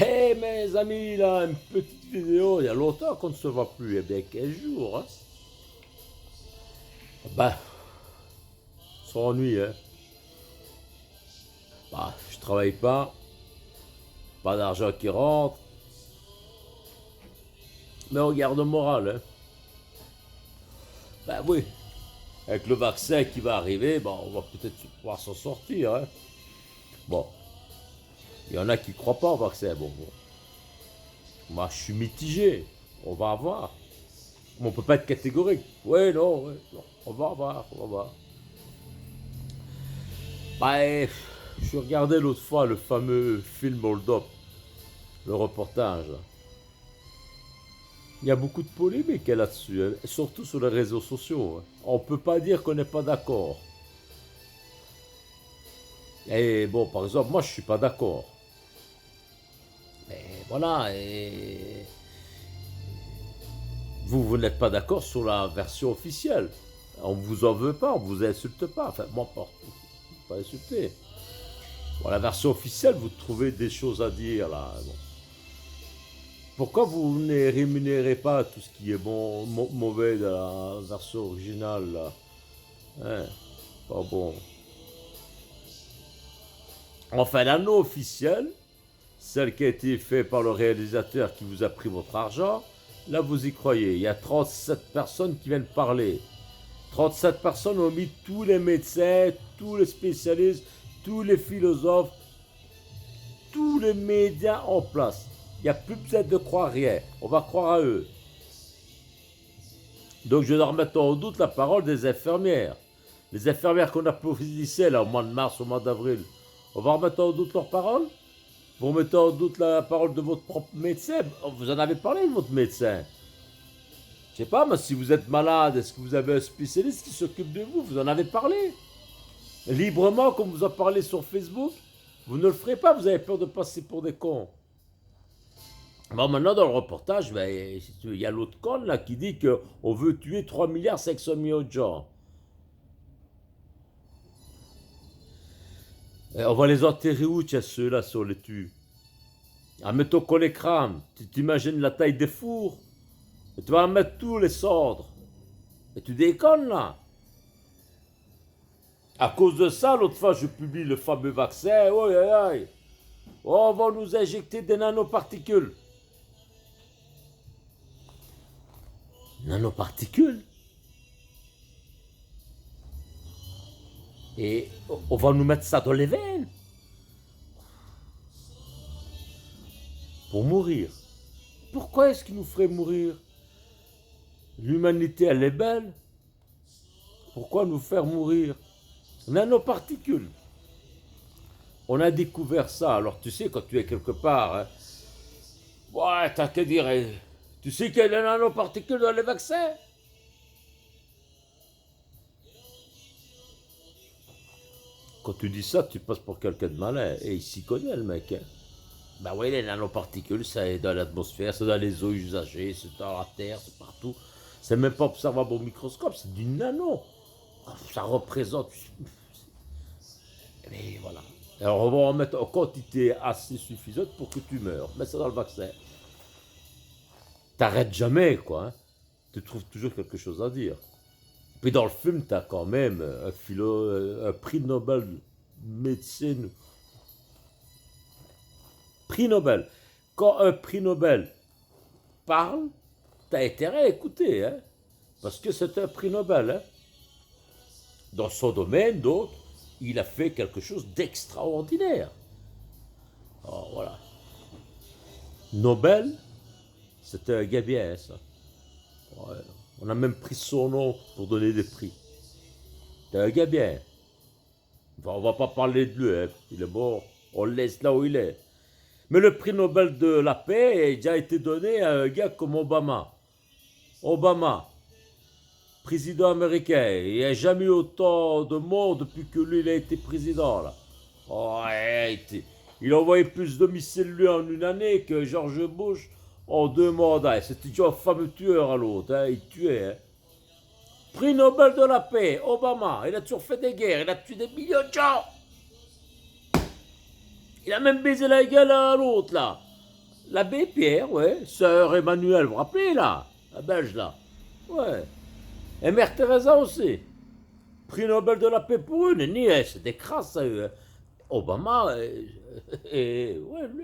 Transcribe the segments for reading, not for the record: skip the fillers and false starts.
Hey mes amis, là, une petite vidéo, il y a longtemps qu'on ne se voit plus, eh bien 15 jours, hein. Bah, sans ennui, hein. Bah, je travaille pas d'argent qui rentre, mais on garde le moral, hein. Bah oui, avec le vaccin qui va arriver, bah, on va peut-être pouvoir s'en sortir, hein. Bon, il y en a qui ne croient pas au vaccin, bon. Moi, je suis mitigé, on va voir. Mais on peut pas être catégorique. Ouais, non, on va voir, on va voir. Bah, je regardais l'autre fois le fameux film Hold Up, le reportage. Il y a beaucoup de polémiques là-dessus, hein, surtout sur les réseaux sociaux, hein. On peut pas dire qu'on n'est pas d'accord. Et bon, par exemple, moi je suis pas d'accord. Mais voilà, et vous n'êtes pas d'accord sur la version officielle. On vous en veut pas, on vous insulte pas. Enfin, moi, pas insulter. Bon, la version officielle, vous trouvez des choses à dire là. Bon. Pourquoi vous ne rémunérez pas tout ce qui est bon, mauvais de la version originale là, hein? Pas bon. Enfin, l'anneau officiel, celle qui a été faite par le réalisateur qui vous a pris votre argent, là vous y croyez. Il y a 37 personnes qui viennent parler. 37 personnes ont mis tous les médecins, tous les spécialistes, tous les philosophes, tous les médias en place. Il n'y a plus besoin de croire rien. On va croire à eux. Donc je vais leur mettre en doute la parole des infirmières. Les infirmières qu'on applaudissait là au mois de mars, au mois d'avril. On va remettre en doute leur parole. Vous remettez en doute la parole de votre propre médecin. Vous en avez parlé de votre médecin. Je sais pas, mais si vous êtes malade, est-ce que vous avez un spécialiste qui s'occupe de vous? Vous en avez parlé. Librement, comme vous en parlez sur Facebook, vous ne le ferez pas, vous avez peur de passer pour des cons. Bon, maintenant, dans le reportage, ben, il y a l'autre con là qui dit qu'on veut tuer 3 milliards 500 millions de gens. Et on va les enterrer où, tiens, ceux-là, si on les tue? Admettons qu'on les crame. Tu t'imagines la taille des fours? Et tu vas en mettre tous les cendres. Et tu déconnes, là. À cause de ça, l'autre fois, je publie le fameux vaccin. Oh, on va nous injecter des nanoparticules. Nanoparticules? Et on va nous mettre ça dans les veines. Pour mourir. Pourquoi est-ce qu'il nous ferait mourir? L'humanité, elle est belle. Pourquoi nous faire mourir? Nanoparticules. On a découvert ça. Alors tu sais, quand tu es quelque part, hein, ouais, t'as qu'à dire, tu sais qu'il y a des nanoparticules dans les vaccins? Quand tu dis ça, tu passes pour quelqu'un de malin. Et il s'y connaît, le mec, hein. Ben oui, les nanoparticules, c'est dans l'atmosphère, c'est dans les eaux usagées, c'est dans la terre, c'est partout. C'est même pas observable au microscope, c'est du nano. Ça représente. Mais voilà. Alors on va en mettre en quantité assez suffisante pour que tu meurs. Mets ça dans le vaccin. T'arrêtes jamais, quoi, hein. Tu trouves toujours quelque chose à dire. Puis dans le film, t'as quand même un prix Nobel de médecine. Prix Nobel. Quand un prix Nobel parle, t'as intérêt à écouter, hein, parce que c'est un prix Nobel, hein. Dans son domaine, donc, il a fait quelque chose d'extraordinaire. Alors voilà. Nobel, c'était un gars bien, ça. Ouais. On a même pris son nom pour donner des prix. C'est un gars bien. Enfin, on va pas parler de lui, hein. Il est mort. On le laisse là où il est. Mais le prix Nobel de la paix a déjà été donné à un gars comme Obama. Obama, président américain. Il n'y a jamais eu autant de morts depuis que lui il a été président, là. Oh, ouais, il a envoyé plus de missiles lui en une année que George Bush en 2 mandats. C'était déjà un fameux tueur à l'autre, hein. Il tuait, hein. Prix Nobel de la paix, Obama. Il a toujours fait des guerres, il a tué des millions de gens. Il a même baisé la gueule à l'autre, là. L'abbé Pierre, ouais. Sœur Emmanuel, vous vous rappelez, là? La Belge, là. Ouais. Et Mère Teresa aussi. Prix Nobel de la paix pour une. Ni, c'est des crasses, ça, eux. Obama, ouais, lui.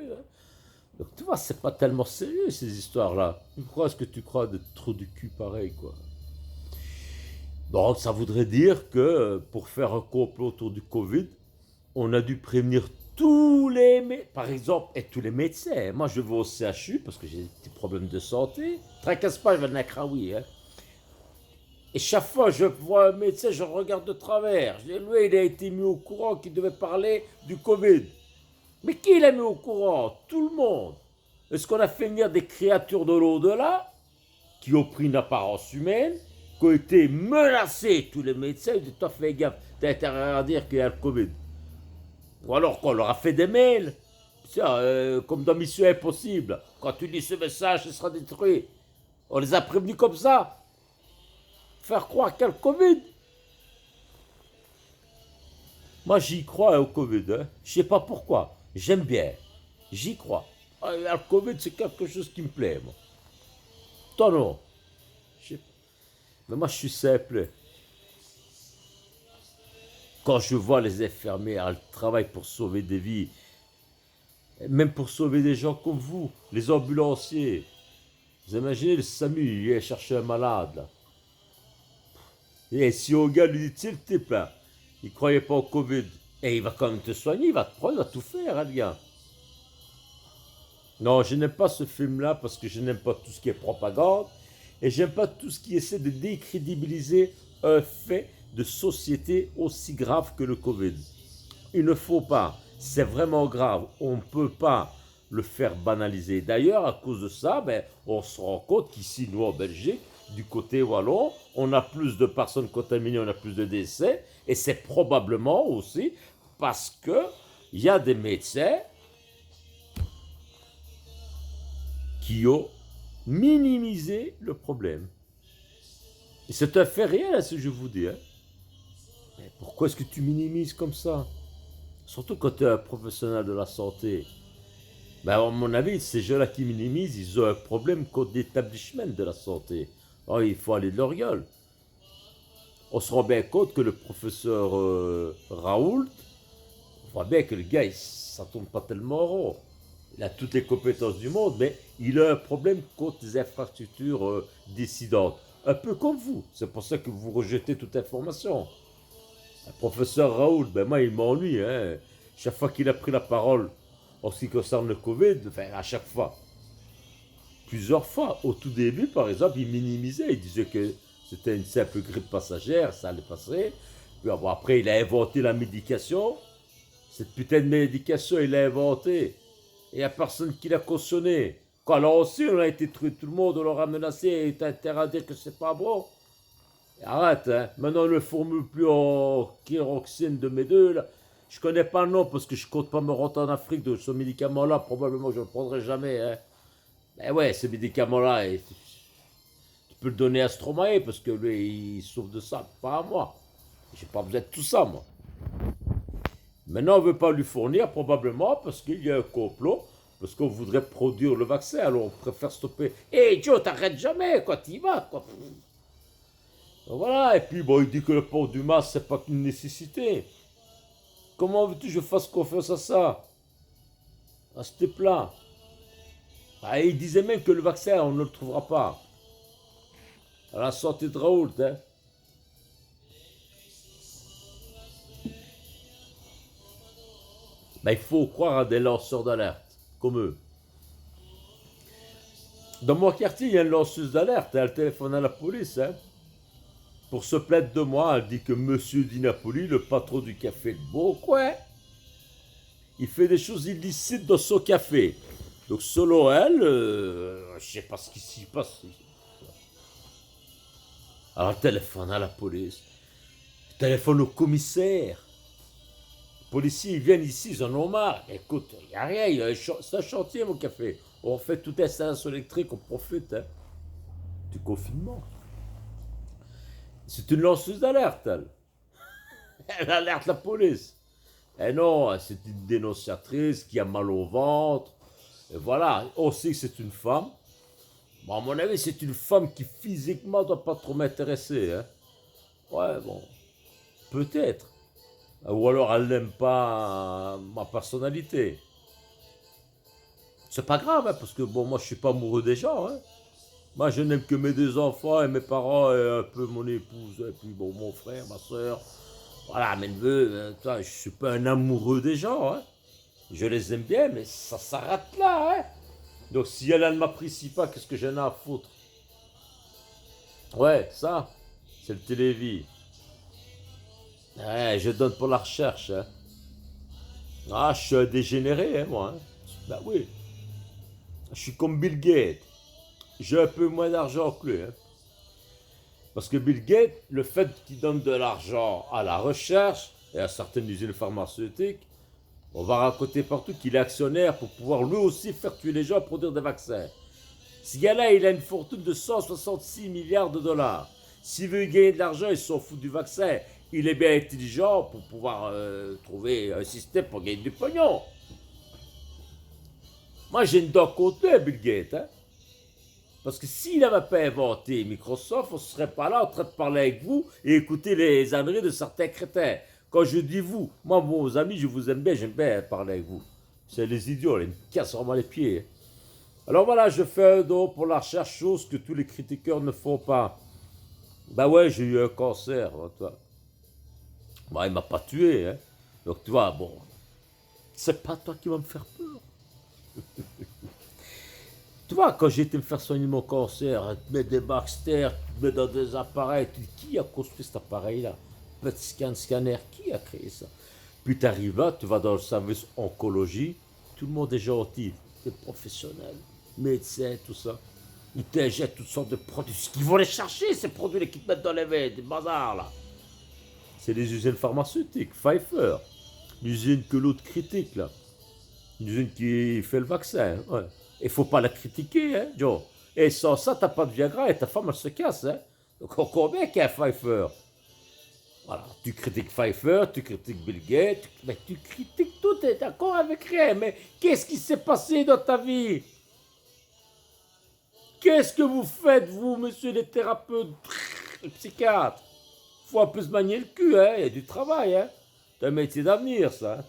Donc, tu vois, c'est pas tellement sérieux, ces histoires-là. Pourquoi est-ce que tu crois de trop du cul pareil, quoi? Bon, ça voudrait dire que pour faire un complot autour du Covid, on a dû prévenir tous les médecins, par exemple, et tous les médecins. Moi, je vais au CHU parce que j'ai des petits problèmes de santé. Tracasse pas, je vais à Craoui. Hein. Et chaque fois que je vois un médecin, je regarde de travers. Je dis, lui, il a été mis au courant qu'il devait parler du Covid. Mais qui l'a mis au courant? Tout le monde. Est-ce qu'on a fait venir des créatures de l'au-delà qui ont pris une apparence humaine, qui ont été menacées? Tous les médecins, ils disent, toi, fais gaffe, t'as intérêt à dire qu'il y a le Covid. Ou alors qu'on leur a fait des mails. Ça, comme dans Mission Impossible. Quand tu lis ce message, il sera détruit. On les a prévenus comme ça. Faire croire qu'il y a le Covid. Moi, j'y crois au Covid. Hein. Je sais pas pourquoi. J'aime bien. J'y crois. Le Covid, c'est quelque chose qui me plaît, moi. Toi, non. Mais moi, je suis simple. Quand je vois les infirmières, elles travaillent pour sauver des vies. Même pour sauver des gens comme vous, les ambulanciers. Vous imaginez le SAMU, il vient chercher un malade. Là. Et si au gars lui dit, le type là, il croyait pas au Covid, et il va quand même te soigner, il va te prendre, il va tout faire, hein, le gars. Non, je n'aime pas ce film-là parce que je n'aime pas tout ce qui est propagande et j'aime pas tout ce qui essaie de décrédibiliser un fait de société aussi grave que le Covid. Il ne faut pas, c'est vraiment grave, on ne peut pas le faire banaliser. D'ailleurs, à cause de ça, on se rend compte qu'ici, nous en Belgique, du côté wallon, on a plus de personnes contaminées, on a plus de décès, et c'est probablement aussi parce que il y a des médecins qui ont minimisé le problème. Et c'est un fait réel, ce que je vous dis. Hein. Mais pourquoi est-ce que tu minimises comme ça? Surtout quand tu es un professionnel de la santé. À mon avis, ces gens-là qui minimisent, ils ont un problème contre l'établissement de la santé. Alors, il faut aller de leur gueule. On se rend bien compte que le professeur Raoult, on voit bien que le gars, ça tourne pas tellement rond. Il a toutes les compétences du monde, mais il a un problème contre les infrastructures décidantes. Un peu comme vous. C'est pour ça que vous rejetez toute information. Le professeur Raoult, moi, il m'ennuie. Hein. Chaque fois qu'il a pris la parole en ce qui concerne le Covid, à chaque fois, plusieurs fois. Au tout début, par exemple, il minimisait. Il disait que c'était une simple grippe passagère, ça allait passer. Puis après, il a inventé la médication. Cette putain de médication, il l'a inventée. Et il n'y a personne qui l'a cautionné. Quand là aussi, on a été tué, tout le monde, on leur a menacé et t'as intérêt à dire que c'est pas bon. Et arrête, hein. Maintenant, on ne le formule plus en kéroxine de mes deux, là. Je connais pas le nom parce que je compte pas me rentrer en Afrique de ce médicament-là. Probablement, je ne le prendrai jamais, hein. Mais ouais, ce médicament-là, tu peux le donner à Stromae parce que lui, il souffre de ça, pas à moi. J'ai pas besoin de tout ça, moi. Maintenant, on ne veut pas lui fournir, probablement, parce qu'il y a un complot, parce qu'on voudrait produire le vaccin, alors on préfère stopper. Hé, Joe, t'arrêtes jamais, quoi, t'y vas, quoi. Voilà, et puis, il dit que le port du masque, c'est pas une nécessité. Comment veux-tu que je fasse confiance à ça? À ce type-là. Il disait même que le vaccin, on ne le trouvera pas. À la santé de Raoult, hein. Il faut croire à des lanceurs d'alerte, comme eux. Dans mon quartier, il y a une lanceuse d'alerte, elle téléphone à la police. Hein. Pour se plaindre de moi, elle dit que Monsieur Di Napoli, le patron du café de Beaucoin, il fait des choses illicites dans son café. Donc selon elle, je ne sais pas ce qui s'y passe. Alors elle téléphone à la police, elle téléphone au commissaire. Les policiers, ils viennent ici, ils en ont marre. Écoute, il n'y a rien, c'est un chantier, mon café. On fait toute installation électrique, on profite hein, du confinement. C'est une lanceuse d'alerte, elle. Elle alerte la police. Eh non, c'est une dénonciatrice qui a mal au ventre. Et voilà, on sait que c'est une femme. Bon, à mon avis, c'est une femme qui physiquement doit pas trop m'intéresser. Hein. Ouais, bon, peut-être. Ou alors elle n'aime pas ma personnalité. C'est pas grave, hein, parce que bon, moi je suis pas amoureux des gens. Hein. Moi je n'aime que mes deux enfants et mes parents et un peu mon épouse et puis bon, mon frère, ma soeur. Voilà, mes neveux. Je suis pas un amoureux des gens. Hein. Je les aime bien, mais ça s'arrête là. Hein. Donc si elle, elle ne m'apprécie pas, qu'est-ce que j'en ai à foutre? Ouais, ça, c'est le télévis. Ouais, je donne pour la recherche. Hein. Ah, je suis un dégénéré, hein, moi. Hein. Ben oui, je suis comme Bill Gates. J'ai un peu moins d'argent que lui. Hein. Parce que Bill Gates, le fait qu'il donne de l'argent à la recherche et à certaines usines pharmaceutiques, on va raconter partout qu'il est actionnaire pour pouvoir lui aussi faire tuer les gens et produire des vaccins. Ce gars-là, il a une fortune de 166 milliards de dollars. S'il veut gagner de l'argent, il s'en fout du vaccin. Il est bien intelligent pour pouvoir trouver un système pour gagner du pognon. Moi, j'ai une dent contre lui, Bill Gates. Hein? Parce que s'il n'avait pas inventé Microsoft, on ne serait pas là en train de parler avec vous et écouter les âneries de certains crétins. Quand je dis vous, moi, vos amis, je vous aime bien, j'aime bien parler avec vous. C'est les idiots, ils me cassent vraiment les pieds. Alors voilà, je fais un don pour la recherche, chose que tous les critiqueurs ne font pas. Bah ouais, j'ai eu un cancer, hein, toi. Bah, il m'a pas tué, hein. Donc tu vois, bon, c'est pas toi qui vas me faire peur. Tu vois, quand j'ai été me faire soigner mon cancer, tu mets des Baxter, tu mets dans des appareils, tu dis, qui a construit cet appareil-là? Petit scanner, qui a créé ça? Puis tu arrives là, tu vas dans le service oncologie, tout le monde est gentil, des professionnels, médecins, tout ça. Ils t'injectent toutes sortes de produits. Ils vont les chercher, ces produits-là qui te mettent dans les veines, des bazars là. C'est les usines pharmaceutiques, Pfizer. L'usine que l'autre critique là. L'usine qui fait le vaccin. Ouais. Il faut pas la critiquer, hein, Joe. Et sans ça, t'as pas de Viagra et ta femme, elle se casse, hein. Donc encore bien qu'il y a Pfizer. Voilà, tu critiques Pfizer, tu critiques Bill Gates, mais tu critiques tout, t'es d'accord avec rien. Mais qu'est-ce qui s'est passé dans ta vie? Qu'est-ce que vous faites, vous, monsieur les thérapeutes, les psychiatres? Faut un peu se manier le cul, hein, il y a du travail, hein. C'est un métier d'avenir, ça.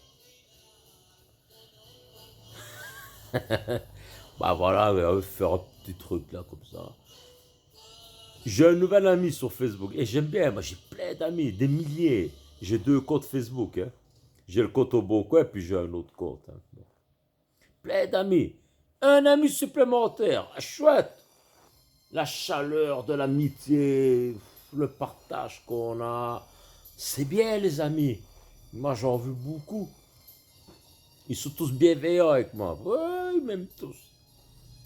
Bah voilà, on va faire un petit truc là, comme ça. J'ai un nouvel ami sur Facebook, et j'aime bien, moi j'ai plein d'amis, des milliers. J'ai deux comptes Facebook, hein. J'ai le compte au bon coin, puis j'ai un autre compte. Hein. Bon. Plein d'amis. Un ami supplémentaire, chouette. La chaleur de l'amitié, le partage qu'on a. C'est bien les amis. Moi j'en veux beaucoup. Ils sont tous bienveillants avec moi. Ouais, ils m'aiment tous.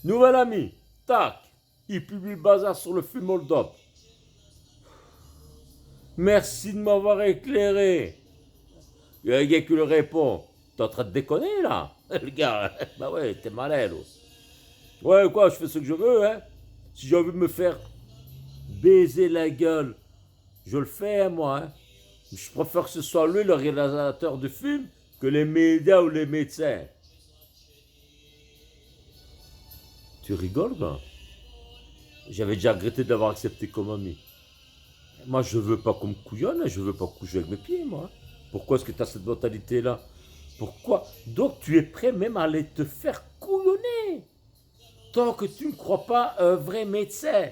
Nouvel ami, tac. Il publie le bazar sur le film Hold Up. Merci de m'avoir éclairé. Il y a un gars qui lui répond. T'es en train de déconner là? Le gars, bah ouais, t'es malin là. Ouais, quoi, je fais ce que je veux, hein. Si j'ai envie de me faire baiser la gueule, je le fais, hein, moi. Hein. Je préfère que ce soit lui, le réalisateur du film, que les médias ou les médecins. Tu rigoles, quoi? J'avais déjà regretté d'avoir accepté comme ami. Moi, je veux pas qu'on me couillonne, je veux pas coucher avec mes pieds, moi. Pourquoi est-ce que tu as cette mentalité-là? Pourquoi? Donc, tu es prêt même à aller te faire couillonner tant que tu ne crois pas un vrai médecin.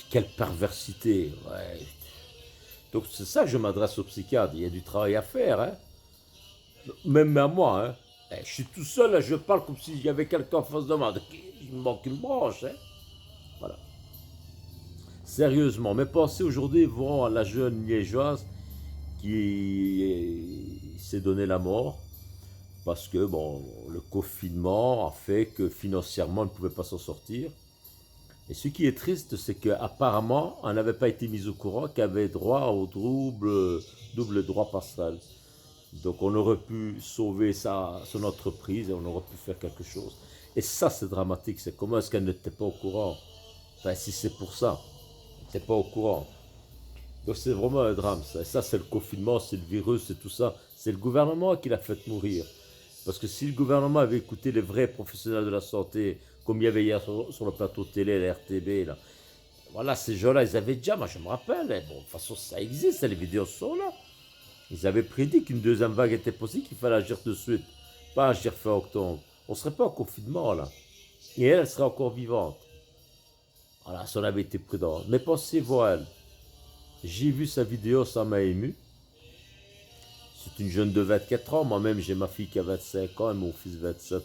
Quelle perversité, ouais. Donc c'est ça que je m'adresse aux psychiatres, il y a du travail à faire, hein. Même à moi, hein. Je suis tout seul, là, je parle comme s'il y avait quelqu'un en face de moi. Il me manque une branche, hein. Voilà. Sérieusement, mes pensées aujourd'hui vont à la jeune liégeoise qui s'est donné la mort parce que bon, le confinement a fait que financièrement elle ne pouvait pas s'en sortir. Et ce qui est triste, c'est qu'apparemment, elle n'avait pas été mise au courant qu'elle avait droit au double droit pascal. Donc on aurait pu sauver son entreprise et on aurait pu faire quelque chose. Et ça, c'est dramatique. C'est comment est-ce qu'elle n'était pas au courant? Enfin, si c'est pour ça, elle n'était pas au courant. Donc c'est vraiment un drame ça. Et ça c'est le confinement, c'est le virus, c'est tout ça. C'est le gouvernement qui l'a fait mourir. Parce que si le gouvernement avait écouté les vrais professionnels de la santé, comme il y avait hier sur le plateau télé, la RTB, là, voilà, ces gens-là, ils avaient déjà, moi je me rappelle, bon, de toute façon ça existe, les vidéos sont là. Ils avaient prédit qu'une deuxième vague était possible, qu'il fallait agir de suite, pas agir fin octobre. On ne serait pas en confinement là. Et elle serait encore vivante. Voilà, si on avait été prudent. Mais pensez-vous à elle. J'ai vu sa vidéo, ça m'a ému. C'est une jeune de 24 ans, moi-même j'ai ma fille qui a 25 ans et mon fils 27.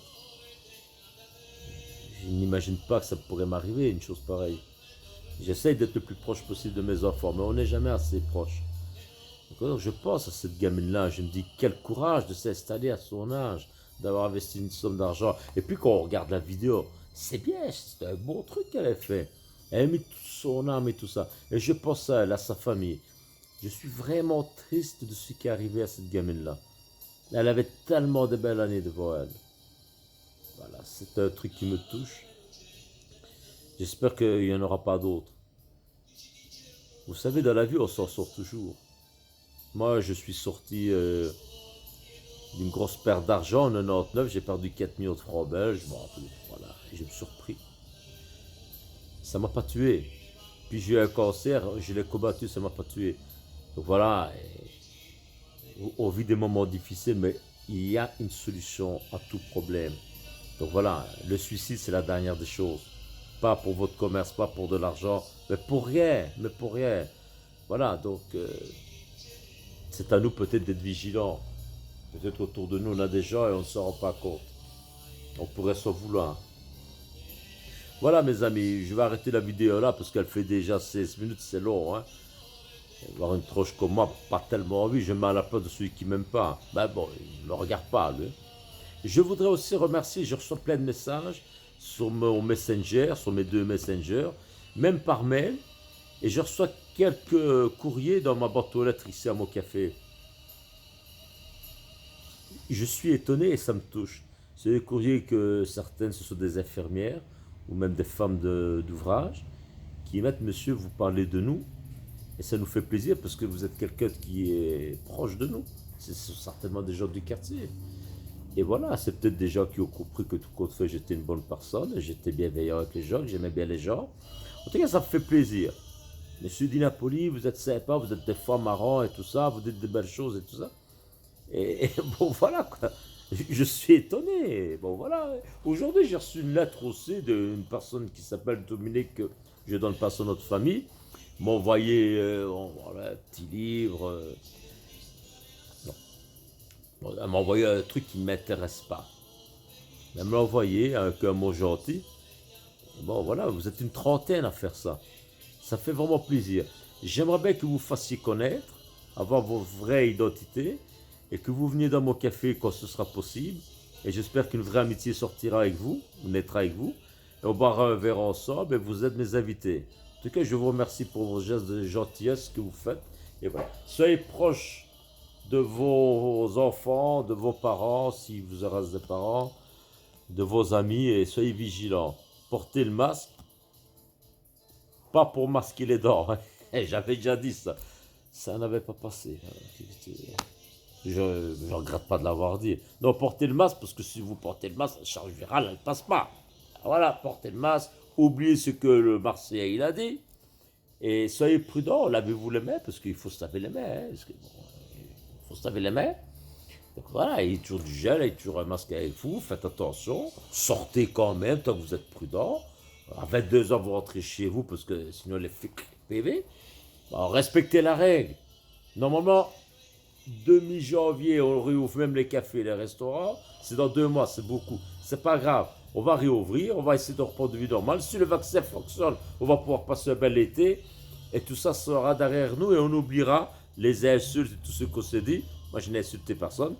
Je n'imagine pas que ça pourrait m'arriver, une chose pareille. J'essaye d'être le plus proche possible de mes enfants, mais on n'est jamais assez proche. Donc je pense à cette gamine-là, je me dis quel courage de s'installer à son âge, d'avoir investi une somme d'argent. Et puis quand on regarde la vidéo, c'est bien, c'est un bon truc qu'elle a fait. Elle a mis toute son âme et tout ça. Et je pense à elle, à sa famille. Je suis vraiment triste de ce qui est arrivé à cette gamine-là. Elle avait tellement de belles années devant elle. Voilà, c'est un truc qui me touche. J'espère qu'il n'y en aura pas d'autres. Vous savez, dans la vie, on s'en sort toujours. Moi, je suis sorti d'une grosse perte d'argent en 99. J'ai perdu 4 millions de francs belges. Bon, voilà, et je me suis surpris. Ça ne m'a pas tué. Puis j'ai eu un cancer, je l'ai combattu, ça ne m'a pas tué. Donc voilà, on vit des moments difficiles, mais il y a une solution à tout problème. Donc voilà, le suicide, c'est la dernière des choses. Pas pour votre commerce, pas pour de l'argent, mais pour rien, mais pour rien. Voilà, donc c'est à nous peut-être d'être vigilants. Peut-être autour de nous, on a des gens et on ne s'en rend pas compte. On pourrait s'en vouloir. Voilà mes amis, je vais arrêter la vidéo là parce qu'elle fait déjà 16 minutes, c'est long. Hein. Avoir une troche comme moi, pas tellement envie, je mets à la place de celui qui m'aime pas. Ben bon, il ne me regarde pas lui. Je voudrais aussi remercier, je reçois plein de messages sur mon Messenger, sur mes 2 Messengers, même par mail. Et je reçois quelques courriers dans ma boîte aux lettres ici à mon café. Je suis étonné et ça me touche. C'est des courriers que certaines, ce sont des infirmières ou même des femmes d'ouvrage qui mettent, monsieur, vous parlez de nous. Et ça nous fait plaisir parce que vous êtes quelqu'un qui est proche de nous. Ce sont certainement des gens du quartier. Et voilà, c'est peut-être des gens qui ont compris que tout compte fait, j'étais une bonne personne, j'étais bienveillant avec les gens, que j'aimais bien les gens. En tout cas, ça me fait plaisir. Monsieur Di Napoli, vous êtes sympa, vous êtes des fois marrant et tout ça, vous dites de belles choses et tout ça. Et bon, voilà quoi. Je suis étonné. Bon, voilà. Aujourd'hui, j'ai reçu une lettre aussi d'une personne qui s'appelle Dominique, je donne pas son nom de famille. M'a envoyé voilà, un petit livre. Non. Bon, elle m'a envoyé un truc qui ne m'intéresse pas. Elle me l'a envoyé avec un mot gentil. Bon, voilà, vous êtes une trentaine à faire ça. Ça fait vraiment plaisir. J'aimerais bien que vous fassiez connaître, avoir vos vraies identités, et que vous veniez dans mon café quand ce sera possible. Et j'espère qu'une vraie amitié sortira avec vous, ou naîtra avec vous. Et on boira un verre ensemble et vous êtes mes invités. En tout cas, je vous remercie pour vos gestes de gentillesse que vous faites. Et voilà. Soyez proches de vos enfants, de vos parents, si vous aurez des parents, de vos amis, et soyez vigilants. Portez le masque, pas pour masquer les dents. Hein. J'avais déjà dit ça. Ça n'avait pas passé. Je ne regrette pas de l'avoir dit. Non, portez le masque, parce que si vous portez le masque, la charge virale, elle ne passe pas. Voilà, portez le masque. Oubliez ce que le Marseillais il a dit. Et soyez prudents, lavez-vous les mains, parce qu'il faut se laver les mains. Hein, parce que, bon, il faut se laver les mains. Donc voilà, il y a toujours du gel, il y a toujours un masque avec vous, faites attention. Sortez quand même, tant que vous êtes prudents. À 22 ans, vous rentrez chez vous, parce que sinon les flics PV. Bon, respectez la règle. Normalement, demi-janvier, on réouvre même les cafés et les restaurants. C'est dans 2 mois, c'est beaucoup. C'est pas grave. On va réouvrir, on va essayer de reprendre une vie normale. Si le vaccin fonctionne, on va pouvoir passer un bel été. Et tout ça sera derrière nous et on oubliera les insultes et tout ce qu'on s'est dit. Moi, je n'ai insulté personne.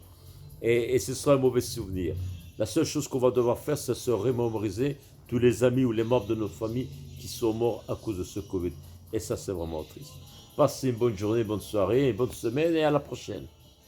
Et ce sera un mauvais souvenir. La seule chose qu'on va devoir faire, c'est se remémoriser tous les amis ou les membres de notre famille qui sont morts à cause de ce Covid. Et ça, c'est vraiment triste. Passez une bonne journée, bonne soirée, bonne semaine et à la prochaine.